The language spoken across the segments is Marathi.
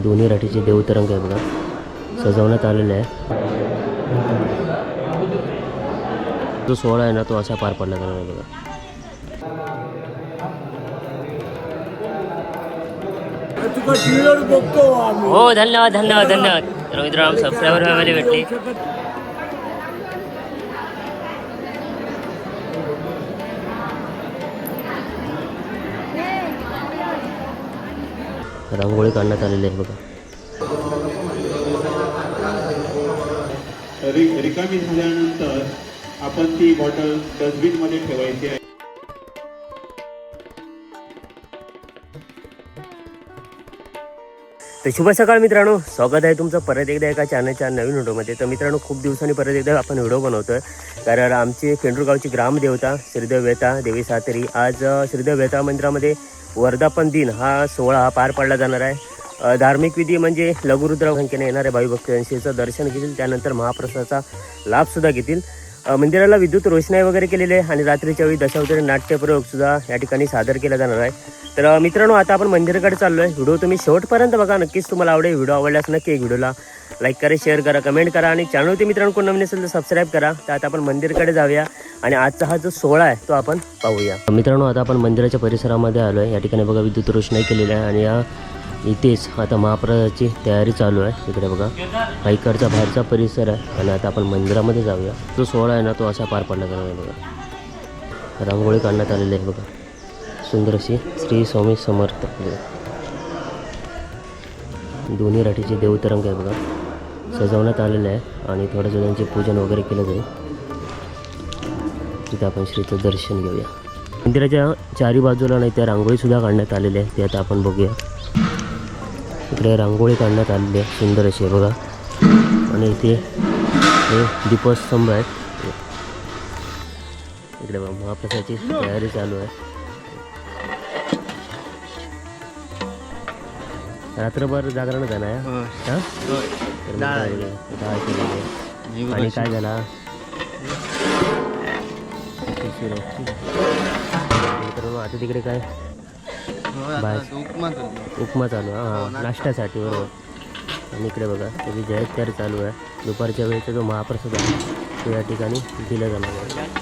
दोन्ही राठीचे देवतरंग आहे बघा, सजवण्यात आलेले आहे. जो सोहळा आहे ना तो असा पार पडला जाणार आहे बघा. हो धन्यवाद धन्यवाद धन्यवाद. तर मित्रांनो सबस्क्रायबर फॅमिली भेटली. रांगोळी काढण्यात आलेली आहे बघा. रिकामी झाल्यानंतर आपण ती बॉटल डस्टबिन मध्ये ठेवायची आहे. तर शुभ सकाळ मित्रांनो, स्वागत आहे तुमचं परत एकदा एका चॅनलच्या नवीन व्हिडिओमध्ये. तर मित्रांनो खूप दिवसांनी परत एकदा आपण व्हिडिओ बनवतोय, कारण आमची केंद्रगावची ग्रामदेवता श्रीदेव वेता देवी सातेरी आज श्रीदेव वेता मंदिरामध्ये वर्धापन दिन हा सोहळा हा पार पाडला जाणार आहे. धार्मिक विधी म्हणजे लघुरुद्र संख्येने येणाऱ्या भाविभक्तांशीचं दर्शन घेतील, त्यानंतर महाप्रसादाचा लाभसुद्धा घेतील. मंदिराला विद्युत रोषणाई वगैरे केलेली आहे आणि रात्रीच्या वेळी दशावतारी नाट्यप्रयोग सुद्धा या ठिकाणी सादर केला जाणार आहे. तर मित्रांनो आता आपण मंदिराकडे चाललो आहे. व्हिडिओ तुम्ही शेवटपर्यंत बघा, नक्कीच तुम्हाला आवडेल. व्हिडिओ आवडल्यास नक्की एक व्हिडिओला लाईक करा, शेअर करा, कमेंट करा आणि चॅनलवरती मित्रांनो कोण नवीन असेल तर सबस्क्राईब करा. तर आता आपण मंदिराकडे जाऊया आणि आजचा हा जो सोहळा आहे तो आपण पाहूया. मित्रांनो आता आपण मंदिराच्या परिसरामध्ये आलो आहे. या ठिकाणी बघा विद्युत रोषणाई केलेली आहे आणि या इथेच आता महाप्रसादाची तयारी चालू आहे. इकडे बघा हा इकडचा बाहेरचा परिसर आहे आणि आता आपण मंदिरामध्ये जाऊया. जो सोहळा आहे ना तो असा पार पडला जाणार आहे बघा. रांगोळी काढण्यात आलेली आहे बघा, सुंदर अशी श्री स्वामी समर्थ. दोन्ही राठीचे देवतरंग आहे बघा, सजवण्यात आलेले आहे आणि थोडंसं त्यांचे पूजन वगैरे केलं जाईल. तिथे आपण श्रीचं दर्शन घेऊया. मंदिराच्या चारी बाजूला नाही त्या रांगोळीसुद्धा काढण्यात आलेली आहे, ते आता आपण बघूया. इकडे रांगोळी काढण्यात आलेली आहे सुंदर अशी बघा आणि इथे हे दीपस्तंभ आहेत. इकडे बघा महाप्रसादाची तयारी चालू आहे. रात्रभर जागरण झालं आहे आणि काय झाला मित्रांनो आता तिकडे काय उपमा चालू आहे, हां नाश्त्यासाठी बरोबर. आणि इकडे बघा त्याची जयकार चालू आहे. दुपारच्या वेळेचा जो महाप्रसाद आहे तो या ठिकाणी दिला जाणार आहे.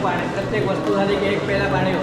पाणी प्रत्येक वस्तू झाली की एक पेला पाणी हो.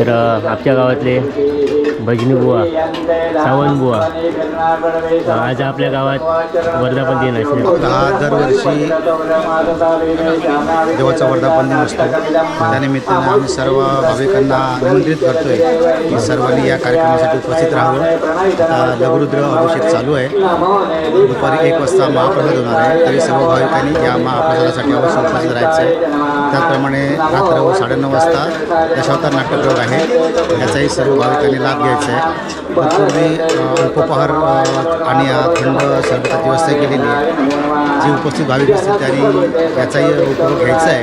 तर आपल्या गावातले भजनी बुवा, सावंत बुवा आज आपल्या गावात वर्धापन दिन असेल. हा दरवर्षी देवाचा वर्धापन दिन असतो. त्यानिमित्तानं आम्ही सर्व भाविकांना निमंत्रित करतोय की सर्वांनी या कार्यक्रमासाठी उपस्थित राहावं. आता लघुरुद्र अभिषेक चालू आहे. दुपारी 1 वाजता महाप्रसाद होणार आहे. तरी सर्व भाविकांनी या महाप्रसादासाठी अवश्य उपस्थित राहायचं आहे. त्याचप्रमाणे रात्र 9:30 वाजता दशावतार नाट्यप्रयोग आहे. याचाही सर्व भाविकांनी लाभ घ्यायचा आहे. तत्पूर्वी अल्पोपहार आणि थंड सरबताची व्यवस्था केलेली आहे. जे उपस्थित भाविक असतील त्यांनी याचाही उपयोग घ्यायचा आहे.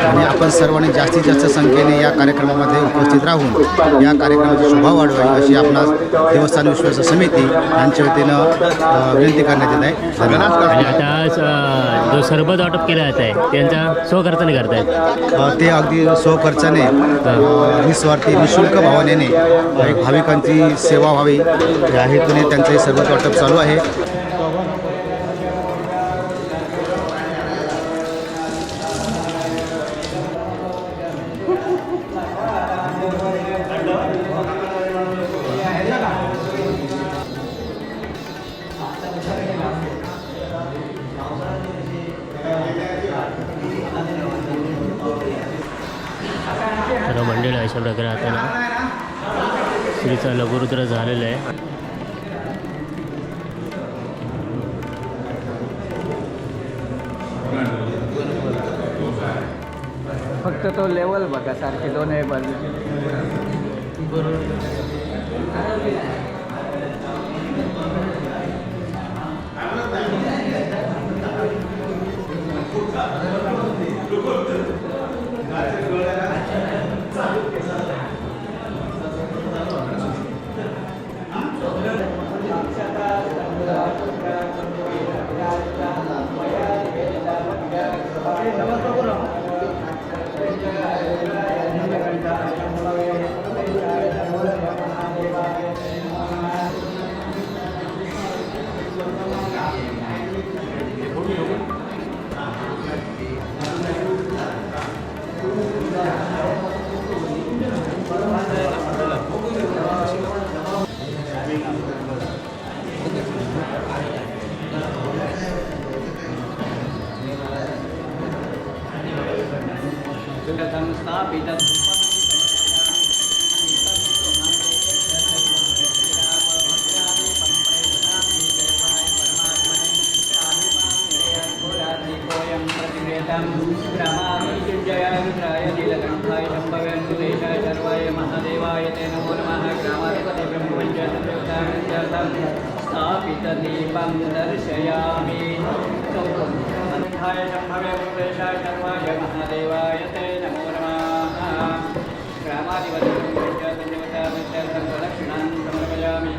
आणि आपण सर्वांनी जास्तीत जास्त संख्येने या कार्यक्रमामध्ये उपस्थित राहून या कार्यक्रमाची शोभा वाढवावी अशी आपणास देवस्थान विश्वास समिती यांच्या वतीनं विनंती करण्यात येत आहे. आणि आता जो सरबत वाटप केला जात आहे त्यांचा स्वखर्चाने करतायत. ते अगदी स्वखर्चाने निस्वार्थी निशुल्क भावनेने एक भाविकांची सेवा व्हावी या हेतूने त्यांचंही सरबत वाटप चालू आहे. तर मंडळ अशा प्रकारे आता ना श्रीचा लघुरुद्र झालेला आहे. फक्त तो लेवल बघा सारखे दोन बाजू. महादेवाय ते नमो नमः. ग्रामाधिपति स्थापितदीपं दर्शयामि. शम्भवे पुरेशाय सर्वाय महादेवाय ते नमो नमः. ग्रामाधिपति दक्षिणां समर्पयामि.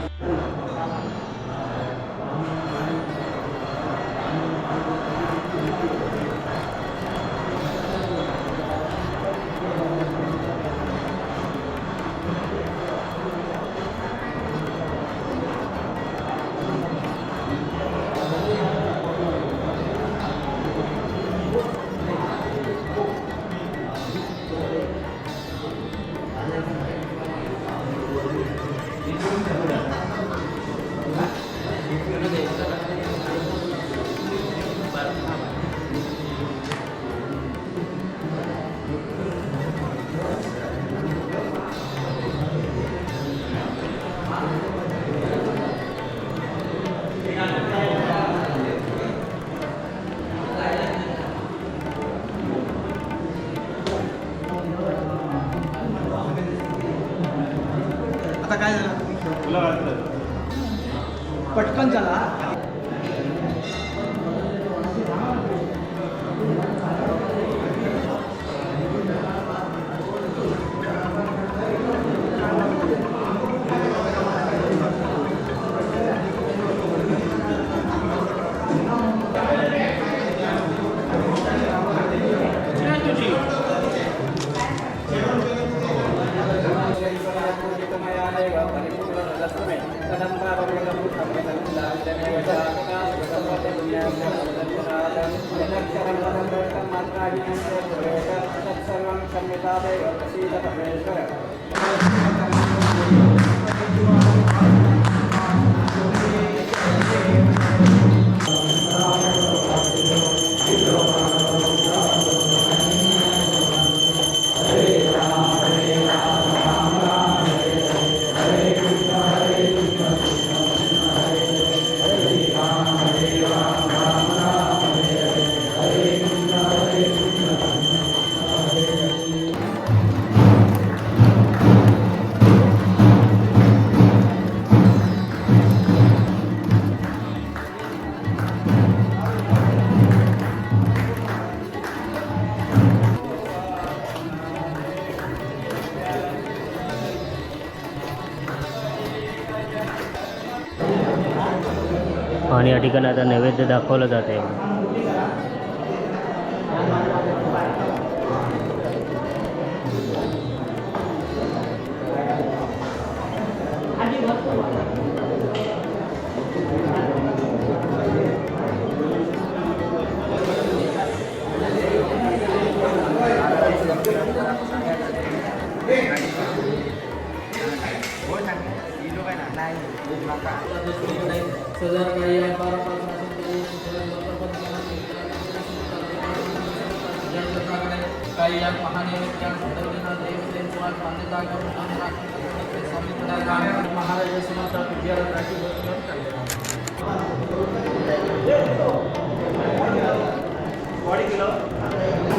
आता काय झालं पटकन झाला. आणि या ठिकाणी आता नैवेद्य दाखवलं जात आहे.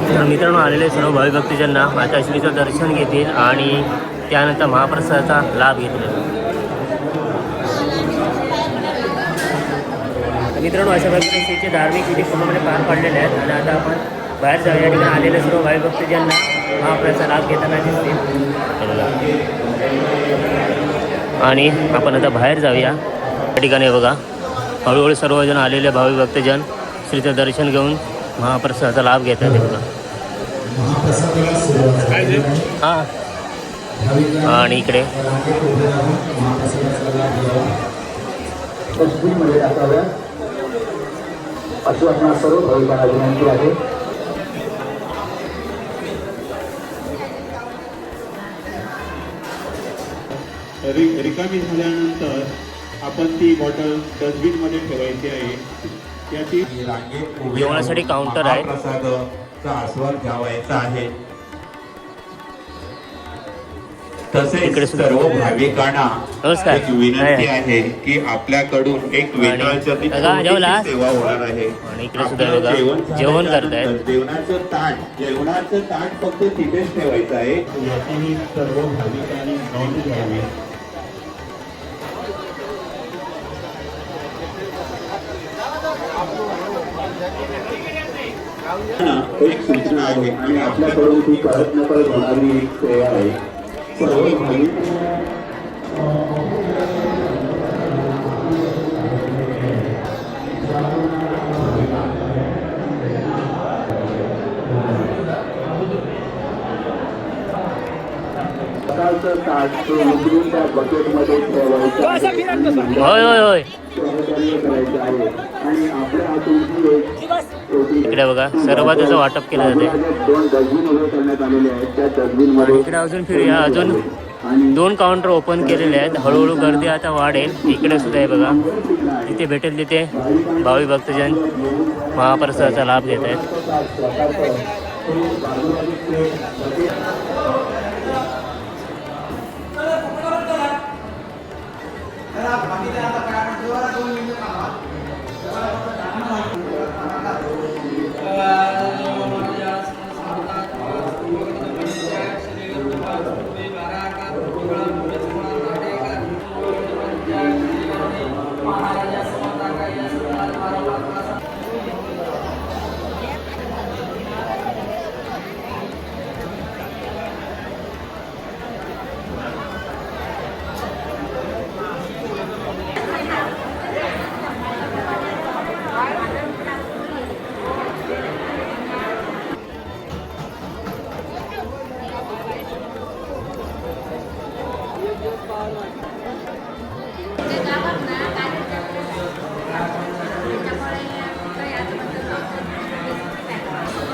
तर मित्रांनो, आलेले सर्व भाविक भक्तजनांना माताश्रीचं दर्शन घेतील आणि त्यानंतर महाप्रसादाचा लाभ घेतील. मित्रांनो, अशा प्रकारे श्रीचे धार्मिक विधी पूर्णपणे पार पाडलेले आहेत आणि आता आपण बाहेर जाऊया. या ठिकाणी आलेले सर्व भाविक भक्तजनांना महाप्रसादाचा लाभ घेताना दिसतील आणि आपण आता बाहेर जाऊया. या ठिकाणी बघा, हळूहळू सर्वजण आलेले भाविक भक्तजन श्रीचं दर्शन घेऊन महाप्रसादाचा लाभ घेतात. ते बघा. हां, आणि इकडे सर्व भाविकांना विनंती आहे. रिकामी झाल्यानंतर आपण ती बॉटल डस्टबिनमध्ये ठेवायची आहे. याची जेवणासाठी काउंटर आहे. प्रसादाचा आस्वाद घ्यावायचा आहे. तसेच सर्व भाविकांना नमस्कार. एक विनंती आहे की आपल्याकडून एक वेगळ्याची सेवा होणार आहे. आणि इकडे सुद्धा बघा जेवण करतायत. जेवणाचं ताट फक्त तिथेच ठेवायचं आहे. याचीही सर्व भाविकांनी नोंद घ्यावी. एक सूचना आहे आणि आपल्याकडून ती परत न परत होणारी एक सेवा आहे. सर्व भाविक सकाळचं ताट उचलून त्या बकेटमध्ये ठेवायचं. होय होय होय. करायचं आहे आणि आपल्या हातून ती एक इकडे बघा सर्व त्याचं वाटप केलं जाते. 2 डस्टबिन उभे करण्यात आलेले आहेत. त्या डस्टबिनमध्ये इकडे अजून फिरूया. अजून 2 काउंटर ओपन केलेले आहेत. हळूहळू गर्दी आता वाढेल. इकडे सुद्धा आहे बघा, जिथे भेटेल तिथे भाविक भक्तजन महाप्रसादाचा लाभ घेत आहेत.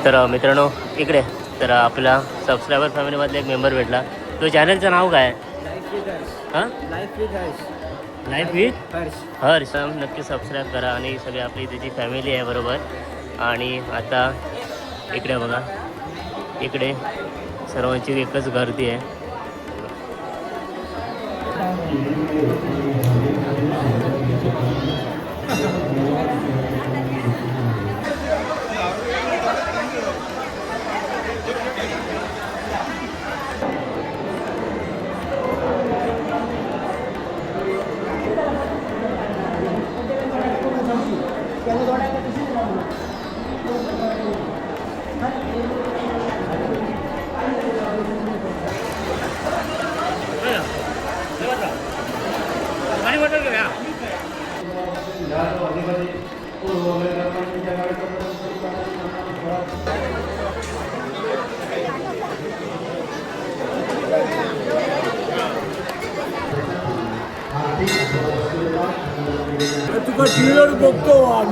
तर मित्रांनो, इकडे तर आपला सबस्क्रायबर फॅमिलीमधला एक मेंबर भेटला. तो चॅनलचं नाव काय? हां, life with Harsh. Life with Harsh. Harsh. नक्की सबस्क्राईब करा आणि सगळी आपली त्याची फॅमिली आहे बरोबर. आणि आता इकडे बघा, इकडे सर्वांची एकच गर्दी आहे.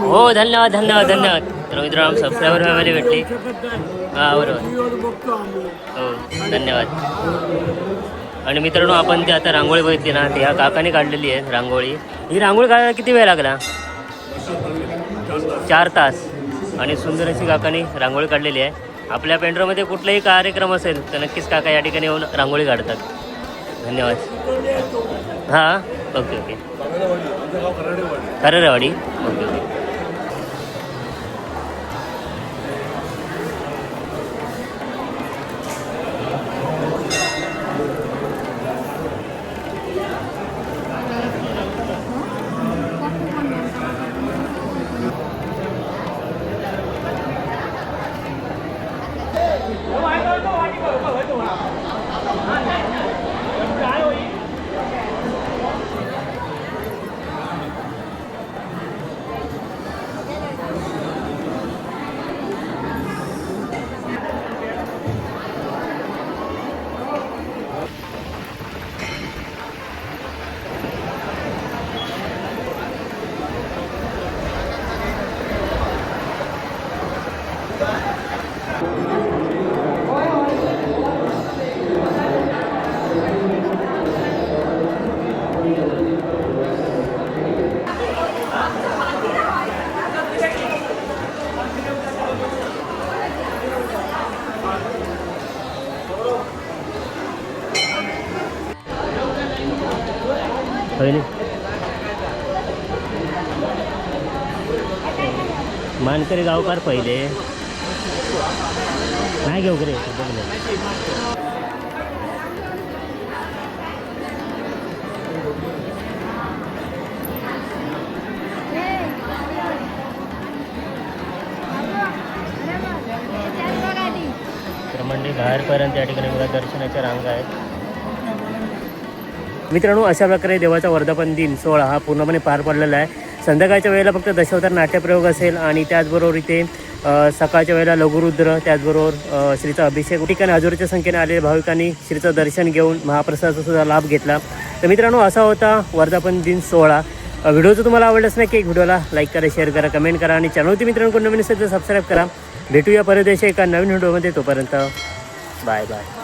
हो, धन्यवाद धन्यवाद धन्यवाद. तर मित्रांनो सबस्क्रायबर फॅमिली भेटली. हां बरोबर. हो धन्यवाद. आणि मित्रांनो आपण ते आता रांगोळी बघितली ना, ती ह्या काकाने काढलेली आहे रांगोळी. ही रांगोळी काढायला किती वेळ लागला? 4 तास. आणि सुंदर अशी काकाने रांगोळी काढलेली आहे. आपल्या पेंढरमध्ये कुठलाही कार्यक्रम असेल तर नक्कीच काका या ठिकाणी येऊन रांगोळी काढतात. धन्यवाद. हां okay okay. Khararewadi. Okay okay. मानकरी गावकार पहिले नाही घेऊ रे. तर म्हणजे बाहेरपर्यंत या ठिकाणी बघा दर्शनाच्या रांगा आहेत. मित्रांनो अशा प्रकारे देवाचा वर्धापन दिन सोहळा हा पूर्णपणे पार पडलेला आहे. संध्याकाळच्या वेळेला फक्त दशावतार नाट्यप्रयोग असेल आणि त्याचबरोबर इथे सकाळच्या वेळेला लघुरुद्र, त्याचबरोबर श्रीचा अभिषेक. ठिकाणी हजारोच्या संख्येने आलेल्या भाविकांनी श्रीचं दर्शन घेऊन महाप्रसादाचा सुद्धा लाभ घेतला. तर मित्रांनो असा होता वर्धापन दिन सोहळा. व्हिडिओ जर तुम्हाला आवडलाच नाही की व्हिडिओला लाईक करा, शेअर करा, कमेंट करा आणि चॅनलवरती मित्रांनो कोण नवीन असेल तर सबस्क्राईब करा. भेटूया परदेशी एका नवीन व्हिडिओमध्ये. तोपर्यंत बाय बाय.